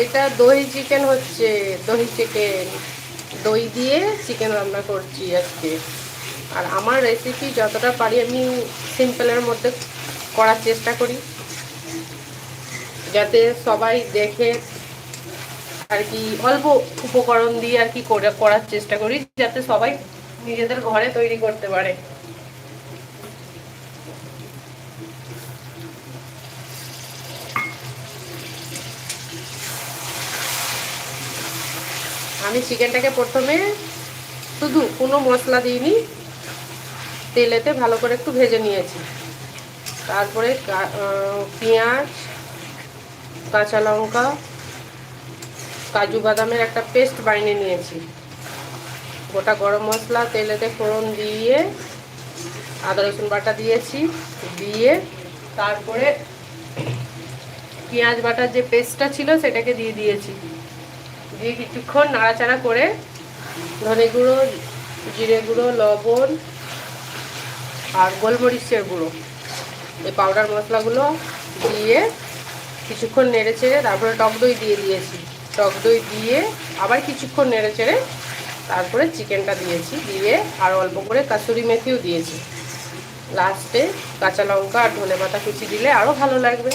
এটা দই চিকেন হচ্ছে, দই চিকেন, দই দিয়ে চিকেন রান্না করছি আজকে। আর আমার রেসিপি যতটা পারি আমি সিম্পলের মধ্যে করার চেষ্টা করি, যাতে সবাই দেখে আর কি অল্প উপকরণ দিয়ে আর কি করার চেষ্টা করি, যাতে সবাই নিজেদের ঘরে তৈরি করতে পারে। আমি চিকেনটাকে প্রথমে শুধু কোনো মশলা দিইনি, তেলেতে ভালো করে একটু ভেজে নিয়েছি। তারপরে পেঁয়াজ, কাঁচা লঙ্কা, কাজু বাদামের একটা পেস্ট বানিয়ে নিয়েছি। গোটা গরম মশলা তেলেতে ফোড়ন দিয়ে আদা রসুন বাটা দিয়েছি, দিয়ে তারপরে পেঁয়াজ বাটার যে পেস্টটা ছিল সেটাকে দিয়ে দিয়েছি, দিয়ে কিছুক্ষণ নাড়াচাড়া করে ধনে গুঁড়ো, জিরে গুঁড়ো, লবণ আর গোলমরিচের গুঁড়ো, এই পাউডার মশলাগুলো দিয়ে কিছুক্ষণ নেড়ে চেড়ে তারপরে টক দই দিয়ে দিয়েছি। টক দই দিয়ে আবার কিছুক্ষণ নেড়ে চেড়ে তারপরে চিকেনটা দিয়েছি, দিয়ে আর অল্প করে কাসুরি মেথিও দিয়েছি। লাস্টে কাঁচা লঙ্কা আর ধনেপাতা কুচি দিলে আরও ভালো লাগবে।